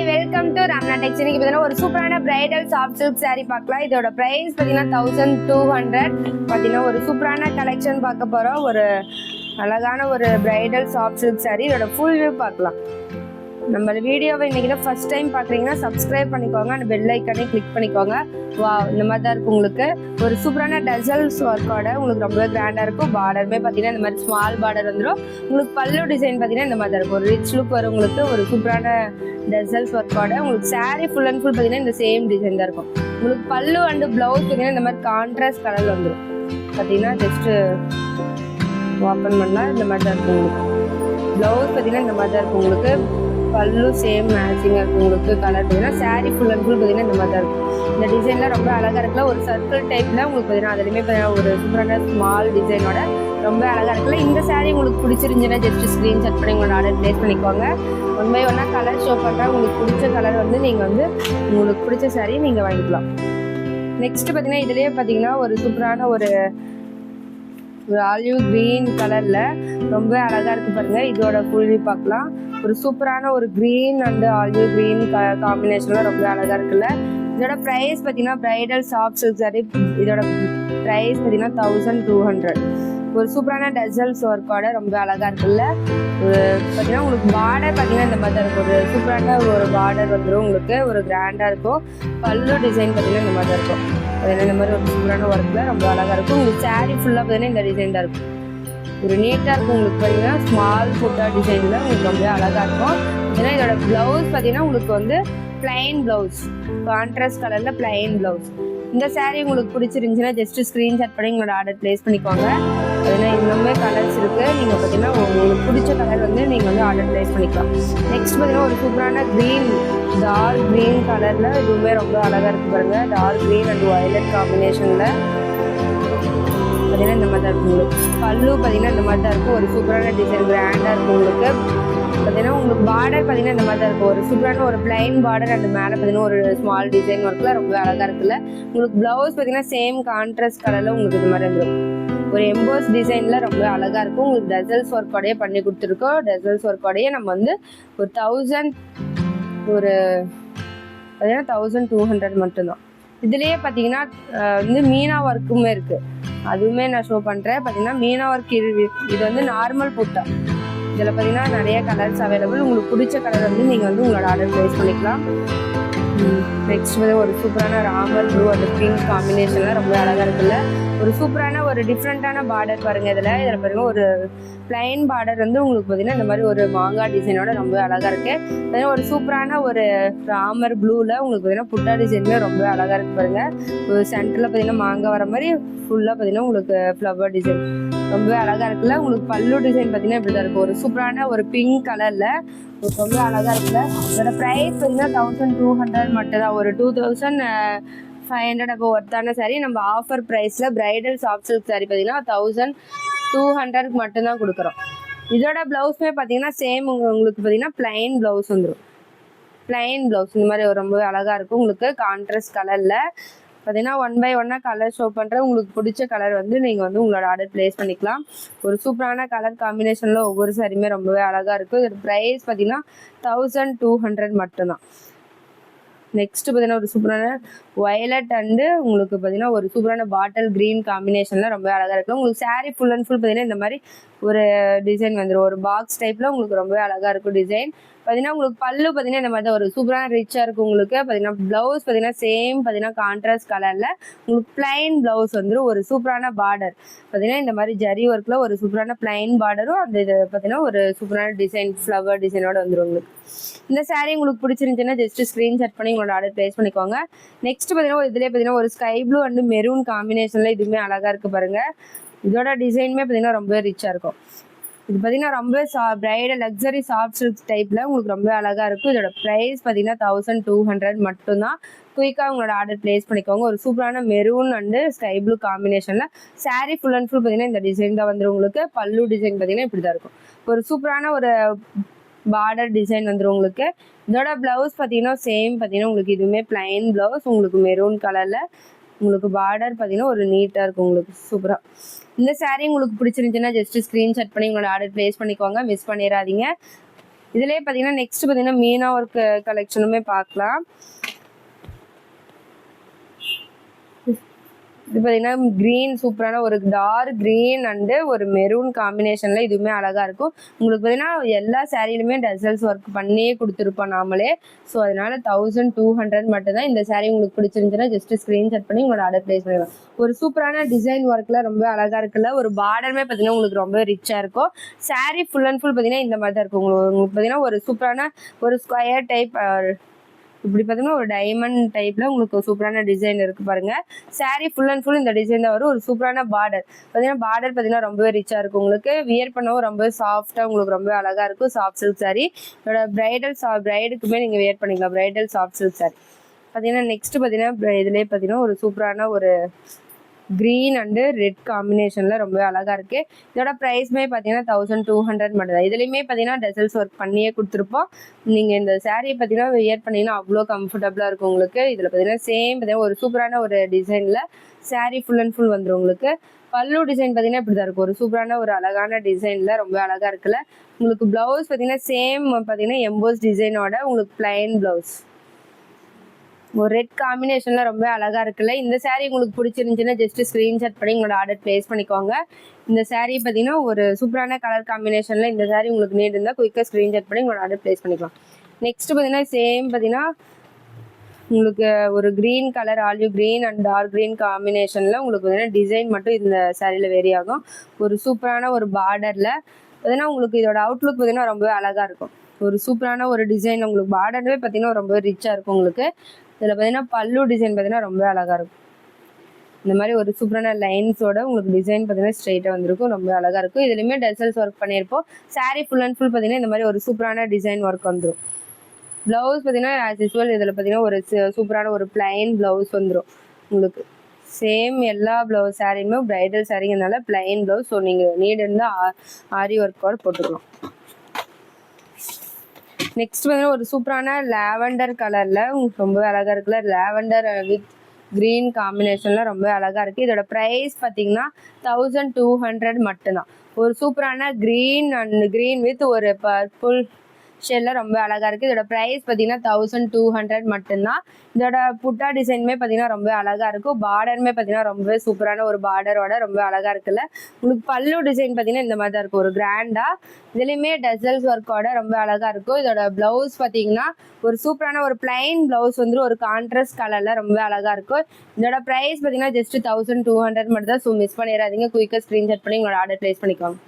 Welcome to ரம்னா டெக்ஸ். இன்னைக்கு பார்த்தீங்கன்னா ஒரு சூப்பரான பிரைடல் சாஃப்ட் சில்க் saree பார்க்கலாம். இதோட பிரைஸ் பார்த்தீங்கன்னா 1200. பார்த்தீங்கன்னா ஒரு சூப்பரான கலெக்ஷன் பார்க்க போகிறோம். ஒரு அழகான ஒரு பிரைடல் சாஃப்ட் சில்க் saree. இதோட ஃபுல் வியூ பார்க்கலாம். நம்ம வீடியோவை இன்றைக்கி தான் ஃபஸ்ட் டைம் பார்க்குறீங்கன்னா சப்ஸ்கிரைப் பண்ணிக்கோங்க, அந்த பெல் ஐக்கானே கிளிக் பண்ணிக்கோங்க. வா, இந்த மாதிரி தான் இருக்கும். உங்களுக்கு ஒரு சூப்பரான டசல்ஸ் ஒர்க்கோட உங்களுக்கு ரொம்ப கிராண்டாக இருக்கும். பார்டருமே பார்த்தீங்கன்னா இந்த மாதிரி ஸ்மால் பார்டர் வந்துடும். உங்களுக்கு பல்லு டிசைன் பார்த்தீங்கன்னா இந்த மாதிரி தான் இருக்கும். ஒரு ரிச் லுக் வரும். உங்களுக்கு ஒரு சூப்பரான டசல்ஸ் ஒர்க்கோட உங்களுக்கு saree ஃபுல் அண்ட் ஃபுல் பார்த்தீங்கன்னா இந்த சேம் டிசைன் தான் இருக்கும். உங்களுக்கு பல்லு அண்டு ப்ளவுஸ் பார்த்தீங்கன்னா இந்த மாதிரி கான்ட்ராஸ்ட் கலரில் வந்துடும். பார்த்தீங்கன்னா ஜஸ்ட்டு ஓப்பன் பண்ணால் இந்த மாதிரி தான் இருக்கும். உங்களுக்கு ப்ளவுஸ் பார்த்தீங்கன்னா இந்த மாதிரி தான் இருக்கும். உங்களுக்கு பல்லு சேம் மேட்சிங்காக இருக்கும். உங்களுக்கு கலர் பார்த்தீங்கன்னா saree ஃபுல் அண்ட் ஃபுல் பார்த்தீங்கன்னா இந்த மாதிரி தான் இருக்கும். இந்த டிசைன்லாம் ரொம்ப அழகாக இருக்குல்ல. ஒரு சர்க்கிள் டைப்பில் உங்களுக்கு பார்த்தீங்கன்னா அதுலேயுமே பார்த்தீங்கன்னா ஒரு சூப்பரான ஸ்மால் டிசைனோட ரொம்ப அழகாக இருக்குல்ல. இந்த saree உங்களுக்கு பிடிச்சிருந்துச்சுன்னா ஜஸ்ட் ஸ்க்ரீன்ஷாட் பண்ணி உங்களோட ஆர்டர் ப்ளேஸ் பண்ணிக்கோங்க. ஒன் பை ஒன்னாக கலர் ஷோ பண்ணுறேன். உங்களுக்கு பிடிச்ச கலர் வந்து நீங்கள் வந்து உங்களுக்கு பிடிச்ச saree நீங்கள் வாங்கிக்கலாம். நெக்ஸ்ட் பார்த்தீங்கன்னா இதுலேயே பார்த்தீங்கன்னா ஒரு சூப்பரான ஒரு ஆலிவ் கிரீன் கலரில் ரொம்ப அழகாக இருக்குது பாருங்கள். இதோட ஃபுல் வியூ பார்க்கலாம். ஒரு சூப்பரான ஒரு க்ரீன் அண்டு ஆலிவ் க்ரீன் காம்பினேஷனில் ரொம்ப அழகாக இருக்குல்ல. இதோட ப்ரைஸ் பார்த்தீங்கன்னா பிரைடல் சாஃப்ட் சில்க் saree. இதோட ப்ரைஸ் பார்த்தீங்கன்னா 1200. ஒரு சூப்பரான டசல்ஸ் ஒர்க்கோட ரொம்ப அழகாக இருக்குல்ல. ஒரு பார்த்தீங்கன்னா உங்களுக்கு பார்டர் பார்த்தீங்கன்னா இந்த மாதிரி தான் இருக்கும். ஒரு சூப்பரான ஒரு பார்டர் வந்துடும். உங்களுக்கு ஒரு கிராண்டாக இருக்கும். பல்லு டிசைன் பார்த்தீங்கன்னா இந்த மாதிரி தான் இருக்கும். பார்த்தீங்கன்னா இந்த மாதிரி ஒரு சூப்பரான ஒர்க்கில் ரொம்ப அழகாக இருக்கும். உங்களுக்கு saree ஃபுல்லாக பார்த்தீங்கன்னா இந்த டிசைன் தான் இருக்கும். ஒரு நீட்டாக இருக்கும். உங்களுக்கு பார்த்தீங்கன்னா ஸ்மால் ஃபுட்டா டிசைனில் உங்களுக்கு ரொம்ப அழகாக இருக்கும். ஏன்னா இதோட ப்ளவுஸ் பார்த்தீங்கன்னா உங்களுக்கு வந்து பிளைன் ப்ளவுஸ், கான்ட்ராஸ்ட் கலரில் பிளைன் ப்ளவுஸ். இந்த saree உங்களுக்கு பிடிச்சிருந்துச்சுன்னா ஜஸ்ட்டு ஸ்க்ரீன்ஷாட் பண்ணி உங்களோட ஆர்டர் ப்ளேஸ் பண்ணிக்கோங்க. அதுனா இன்னுமே கலர்ஸ் இருக்குது. நீங்கள் பார்த்தீங்கன்னா உங்களுக்கு பிடிச்ச கலர் வந்து நீங்கள் வந்து ஆர்டர் ப்ளேஸ் பண்ணிக்கலாம். நெக்ஸ்ட் பார்த்தீங்கன்னா ஒரு சூப்பரான க்ரீன், டார்க் க்ரீன் கலரில் இதுவுமே ரொம்ப அழகாக இருக்குது பாருங்கள். டார்க் க்ரீன் அண்ட் வயலட் காம்பினேஷனில் பார்த்தீங்கன்னா இந்த மாதிரி தான் இருக்கும். உங்களுக்கு பல்லு பார்த்தீங்கன்னா இந்த மாதிரி தான் இருக்கும். ஒரு சூப்பரான டிசைன் கிராண்டாக இருக்கும். உங்களுக்கு பார்த்தீங்கன்னா உங்களுக்கு பார்டர் பார்த்தீங்கன்னா இந்த மாதிரி தான் இருக்கும். ஒரு சூப்பரான ஒரு பிளைன் பார்டர் அண்ட் மேலே பார்த்தீங்கன்னா ஒரு ஸ்மால் டிசைன் ஒர்க்கில் ரொம்ப அழகாக இருக்குல்ல. உங்களுக்கு ப்ளவுஸ் பார்த்தீங்கன்னா சேம் கான்ட்ராஸ்ட் கலரில் உங்களுக்கு இது மாதிரி வந்துடும். ஒரு எம்போஸ் டிசைனில் ரொம்ப அழகாக இருக்கும். உங்களுக்கு டசல்ஸ் ஒர்க்கோடையே பண்ணி கொடுத்துருக்கோம். டசல்ஸ் ஒர்க்கோடையே நம்ம வந்து ஒரு 1000 ஒரு பார்த்தீங்கன்னா 1200 மட்டும்தான். இதுலேயே பார்த்தீங்கன்னா வந்து மீனா ஒர்க்குமே இருக்குது. அதுவுமே நான் ஷோ பண்ணுறேன். பார்த்தீங்கன்னா மீனா ஒர்க் இது வந்து நார்மல் புட்டா. இதில் பார்த்தீங்கன்னா நிறைய கலர்ஸ் அவைலபிள். உங்களுக்கு பிடிச்ச கலர் வந்து நீங்கள் வந்து உங்களோட ஆர்டர் ப்ளேஸ் பண்ணிக்கலாம். நெக்ஸ்ட் வந்து ஒரு சூப்பரான ராமர் ப்ளூ அந்த பிங்க் காம்பினேஷன்லாம் ரொம்ப அழகாக இருக்குல்ல. ஒரு சூப்பரான ஒரு டிஃப்ரெண்ட்டான பார்டர் பாருங்கள். இதில் பாருங்கள் ஒரு பிளைன் பார்டர் வந்து உங்களுக்கு பார்த்தீங்கன்னா இந்த மாதிரி ஒரு மாங்காய் டிசைனோட ரொம்ப அழகாக இருக்குது. பார்த்தீங்கன்னா ஒரு சூப்பரான ஒரு ராமர் ப்ளூவில் உங்களுக்கு பார்த்தீங்கன்னா புட்டா டிசைனுமே ரொம்ப அழகாக இருக்குது பாருங்கள். ஒரு சென்டரில் பார்த்தீங்கன்னா மாங்காய் வர மாதிரி ஃபுல்லாக பார்த்தீங்கன்னா உங்களுக்கு ஃப்ளவர் டிசைன் ரொம்ப அழகாக இருக்குல்ல. உங்களுக்கு பல்லு டிசைன் பார்த்தீங்கன்னா இப்படி தான் இருக்கும். ஒரு சூப்பரான ஒரு பிங்க் கலரில் ரொம்ப அழகாக இருக்குல்ல. அதோட ப்ரைஸ் பார்த்தீங்கன்னா 1200 மட்டும்தான். ஒரு 2500 அப்போ ஒர்த்தான saree. நம்ம ஆஃபர் ப்ரைஸில் பிரைடல் சாஃப்ட் சில்க் saree பார்த்தீங்கன்னா 1200 மட்டும்தான் கொடுக்குறோம். இதோட ப்ளவுஸுமே பார்த்தீங்கன்னா சேம் உங்களுக்கு பார்த்தீங்கன்னா பிளைன் ப்ளவுஸ் வந்துடும். பிளைன் ப்ளவுஸ் இந்த மாதிரி ரொம்ப அழகாக இருக்கும். உங்களுக்கு கான்ட்ராஸ்ட் கலரில் பார்த்தீங்கன்னா ஒன் பை ஒன்னாக கலர் ஷோ பண்ணுறேன். உங்களுக்கு பிடிச்ச கலர் வந்து நீங்கள் வந்து உங்களோட ஆர்டர் ப்ளேஸ் பண்ணிக்கலாம். ஒரு சூப்பரான கலர் காம்பினேஷனில் ஒவ்வொரு சாரியுமே ரொம்பவே அழகாக இருக்கும். இதோட ப்ரைஸ் பார்த்தீங்கன்னா 1200 மட்டும்தான். நெக்ஸ்ட் பார்த்தீங்கன்னா ஒரு சூப்பரான வயலட் அண்டு உங்களுக்கு பார்த்தீங்கன்னா ஒரு சூப்பரான பாட்டில் க்ரீன் காம்பினேஷனில் ரொம்ப அழகாக இருக்கும். உங்களுக்கு saree ஃபுல் அண்ட் ஃபுல் பார்த்தீங்கன்னா இந்த மாதிரி ஒரு டிசைன் வந்துடும். ஒரு பாக்ஸ் டைப்பில் உங்களுக்கு ரொம்ப அழகாக இருக்கும் டிசைன். பார்த்தீங்கன்னா உங்களுக்கு பல்லு பார்த்தீங்கன்னா இந்த மாதிரி தான் ஒரு சூப்பரான ரிச்சாக இருக்கும். உங்களுக்கு பார்த்தீங்கன்னா ப்ளவுஸ் பார்த்தீங்கன்னா சேம் பார்த்தீங்கன்னா கான்ட்ராஸ்ட் கலரில் உங்களுக்கு பிளைன் ப்ளவுஸ் வந்துடும். ஒரு சூப்பரான பார்டர் பார்த்தீங்கன்னா இந்த மாதிரி ஜரி ஒர்க்கில் ஒரு சூப்பரான பிளைன் பார்டரும் அந்த இது பார்த்தீங்கன்னா ஒரு சூப்பரான டிசைன் ஃப்ளவர் டிசைனோட வந்துடும். உங்களுக்கு இந்த saree உங்களுக்கு பிடிச்சிருந்துச்சுன்னா ஜஸ்ட் ஸ்க்ரீன்ஷாட் பண்ணி உங்களோட ஆர்டர் ப்ளேஸ் பண்ணிக்கோங்க. நெக்ஸ்ட் பார்த்தீங்கன்னா இதுலேயே பார்த்தீங்கன்னா ஒரு ஸ்கை ப்ளூ அண்டு மெரூன் காம்பினேஷனில் இதுவுமே அழகாக இருக்குது பாருங்கள். இதோட டிசைனுமே பார்த்தீங்கன்னா ரொம்ப ரிச்சாக இருக்கும். இது பார்த்தீங்கன்னா ரொம்ப பிரைடல் லக்ஸரி சாஃப்ட் சில்க் டைப்பில் உங்களுக்கு ரொம்ப அழகாக இருக்கும். இதோட ப்ரைஸ் பார்த்தீங்கன்னா 1200 மட்டும்தான். குயிக்காக உங்களோட ஆர்டர் ப்ளேஸ் பண்ணிக்கோங்க. ஒரு சூப்பரான மெரூன் அண்டு ஸ்கை ப்ளூ காம்பினேஷனில் saree ஃபுல் அண்ட் ஃபுல் பார்த்தீங்கன்னா இந்த டிசைன் தான் வந்துடும். உங்களுக்கு பல்லு டிசைன் பார்த்தீங்கன்னா இப்படி தான் இருக்கும். ஒரு சூப்பரான ஒரு பார்டர் டிசைன் வந்துடும். உங்களுக்கு இதோட ப்ளவுஸ் பார்த்தீங்கன்னா சேம் பார்த்தீங்கன்னா உங்களுக்கு இதுவுமே பிளைன் ப்ளவுஸ் உங்களுக்கு மெரூன் கலரில் உங்களுக்கு பார்டர் பார்த்தீங்கன்னா ஒரு நீட்டாக இருக்கும். உங்களுக்கு சூப்பராக இந்த saree உங்களுக்கு பிடிச்சிருந்துச்சுன்னா ஜஸ்ட் ஸ்க்ரீன்ஷாட் பண்ணி உங்களோட ஆர்டர் ப்ளேஸ் பண்ணிக்கோங்க. மிஸ் பண்ணிடாதீங்க. இதுலேயே பார்த்தீங்கன்னா நெக்ஸ்ட் பார்த்தீங்கன்னா மீனா ஒர்க் கலெக்ஷனுமே பார்க்கலாம். இது பார்த்தீங்கன்னா க்ரீன், சூப்பரான ஒரு டார்க் க்ரீன் அண்டு ஒரு மெரூன் காம்பினேஷனில் இதுவுமே அழகாக இருக்கும். உங்களுக்கு பார்த்தீங்கன்னா எல்லா சாரிலுமே டசல்ஸ் ஒர்க் பண்ணியே கொடுத்துருப்போம் நாமளே. ஸோ அதனால 1200 மட்டும்தான். இந்த சாரீ உங்களுக்கு பிடிச்சிருந்துச்சுன்னா ஜஸ்ட் ஸ்க்ரீன்ஷாட் பண்ணி உங்களோட ஆர்டர் ப்ளேஸ் பண்ணிடலாம். ஒரு சூப்பரான டிசைன் ஒர்க்கில் ரொம்ப அழகாக இருக்குல்ல. ஒரு பார்டருமே பார்த்தீங்கன்னா உங்களுக்கு ரொம்ப ரிச்சாக இருக்கும். சாரீ ஃபுல் அண்ட் ஃபுல் பார்த்தீங்கன்னா இந்த மாதிரி தான் இருக்கும். உங்களுக்கு பார்த்தீங்கன்னா ஒரு சூப்பரான ஒரு ஸ்கொயர் டைப் இப்படி பார்த்தீங்கன்னா ஒரு டைமண்ட் டைப்ல உங்களுக்கு சூப்பரான டிசைன் இருக்கு பாருங்க. சாரீ ஃபுல் அண்ட் ஃபுல் இந்த டிசைன் தான் வரும். ஒரு சூப்பரான பார்டர் பார்த்தீங்கன்னா ரொம்பவே ரிச்சா இருக்கும். உங்களுக்கு வியர் பண்ணவும் ரொம்ப சாஃப்டா உங்களுக்கு ரொம்ப அழகா இருக்கும். சாஃப்ட் சில்க் சாரீ இதோட பிரைடுக்குமே நீங்க வியர் பண்ணிக்கலாம். பிரைடல் சாஃப்ட் சில்க் சாரீ பார்த்தீங்கன்னா நெக்ஸ்ட் பார்த்தீங்கன்னா இதுலேயே பார்த்தீங்கன்னா ஒரு சூப்பரான ஒரு க்ரீன் அண்டு ரெட் காம்பினேஷனில் ரொம்ப அழகாக இருக்குது. இதோட ப்ரைஸ்மே பார்த்தீங்கன்னா 1200 மட்டும் தான். இதுலேயுமே பார்த்தீங்கன்னா டசல்ஸ் ஒர்க் பண்ணியே கொடுத்துருப்போம். நீங்கள் இந்த சாரியை பார்த்தீங்கன்னா வியர் பண்ணிங்கன்னா அவ்வளோ கம்ஃபர்டபுளாக இருக்கும் உங்களுக்கு. இதில் பார்த்தீங்கன்னா சேம் பார்த்தீங்கன்னா ஒரு சூப்பரான ஒரு டிசைனில் சாரீ ஃபுல் அண்ட் ஃபுல் வந்துடும் உங்களுக்கு. பல்லு டிசைன் பார்த்தீங்கன்னா இப்படி தான் இருக்கும். ஒரு சூப்பரான ஒரு அழகான டிசைனில் ரொம்ப அழகாக இருக்குல்ல. உங்களுக்கு ப்ளவுஸ் பார்த்தீங்கன்னா சேம் பார்த்தீங்கன்னா எம்போஸ் டிசைனோட உங்களுக்கு பிளைன் ப்ளவுஸ் ஒரு ரெட் காம்பினேஷன்ல ரொம்ப அழகா இருக்குல்ல. இந்த சாரீ உங்களுக்கு பிடிச்சிருந்துச்சுன்னா ஜஸ்ட் ஸ்கிரீன்ஷாட் பண்ணி உங்களோட ஆர்டர் பிளேஸ் பண்ணிக்கோங்க. இந்த சாரீ பார்த்தீங்கன்னா ஒரு சூப்பரான கலர் காம்பினேஷன்ல இந்த சாரீ உங்களுக்கு நீட் இருந்தால் குயிக்காக ஸ்கிரீன்ஷாட் பண்ணி உங்களோட ஆர்டர் பிளேஸ் பண்ணிக்கலாம். நெக்ஸ்ட் பார்த்தீங்கன்னா சேம் பார்த்தீங்கன்னா உங்களுக்கு ஒரு green colour olive green and dark green காம்பினேஷனில் உங்களுக்கு பார்த்தீங்கன்னா டிசைன் மட்டும் இந்த சாரியில் வேரி ஆகும். ஒரு சூப்பரான ஒரு பார்டரில் பார்த்தீங்கன்னா உங்களுக்கு இதோட அவுட்லுக் பார்த்தீங்கன்னா ரொம்பவே அழகாக இருக்கும். ஒரு சூப்பரான ஒரு டிசைன் உங்களுக்கு பார்டர்வே பார்த்தீங்கன்னா ரொம்ப ரிச்சாக இருக்கும் உங்களுக்கு. இதில் பார்த்தீங்கன்னா பல்லு டிசைன் பார்த்தீங்கன்னா ரொம்ப அழகாக இருக்கும். இந்த மாதிரி ஒரு சூப்பரான லைன்ஸோட உங்களுக்கு டிசைன் பார்த்தீங்கன்னா ஸ்ட்ரெயிட்டாக வந்திருக்கும். ரொம்ப அழகாக இருக்கும். இதுலேயுமே டசல்ஸ் ஒர்க் பண்ணியிருப்போம். சாரீ ஃபுல் அண்ட் ஃபுல் பார்த்தீங்கன்னா இந்த மாதிரி ஒரு சூப்பரான டிசைன் ஒர்க் வந்துடும். ப்ளவுஸ் பார்த்தீங்கன்னா ஆஸ் யூஸ்வல் இதில் பார்த்தீங்கன்னா ஒரு சூப்பரான ஒரு பிளைன் ப்ளவுஸ் வந்துடும் உங்களுக்கு. சேம் எல்லா ப்ளவுஸ் சாரியுமே ப்ரைடல் சாரிங்கிறதுனால பிளைன் ப்ளவுஸ். ஸோ நீங்கள் நீட் இருந்தால் ஆரி ஒர்க்கோட போட்டுக்கலாம். நெக்ஸ்ட் வந்து ஒரு சூப்பரான லாவெண்டர் கலரில் ரொம்ப அழகாக இருக்குல்ல. லாவெண்டர் வித் க்ரீன் காம்பினேஷனில் ரொம்ப அழகாக இருக்குது. இதோட ப்ரைஸ் பார்த்தீங்கன்னா 1200 மட்டும்தான். ஒரு சூப்பரான க்ரீன் வித் ஒரு பர்பிள் ஷேடில் ரொம்ப அழகாக இருக்குது. இதோட ப்ரைஸ் பார்த்தீங்கன்னா 1200 மட்டும்தான். இதோட புட்டா டிசைனுமே பார்த்தீங்கன்னா ரொம்ப அழகாக இருக்கும். பார்டருமே பார்த்தீங்கன்னா ரொம்ப சூப்பரான ஒரு பார்டரோட ரொம்ப அழகாக இருக்குல்ல. உங்களுக்கு பல்லு டிசைன் பார்த்தீங்கன்னா இந்த மாதிரி தான் இருக்கும். ஒரு கிராண்டாக இதுலேயுமே டசல்ஸ் ஒர்க்கோட ரொம்ப அழகாக இருக்கும். இதோட ப்ளவுஸ் பார்த்தீங்கன்னா ஒரு சூப்பரான ஒரு பிளைன் ப்ளவுஸ் வந்து ஒரு கான்ட்ராஸ்ட் கலரில் ரொம்ப அழகாக இருக்கும். இதோட ப்ரைஸ் பார்த்தீங்கன்னா ஜஸ்ட் 1200 மட்டும் தான். ஸோ மிஸ் பண்ணிடாதீங்க. குயிக்காக ஸ்க்ரீன்ஷாட் பண்ணி உங்களோட ஆர்டர் ப்ளேஸ் பண்ணிக்கோங்க.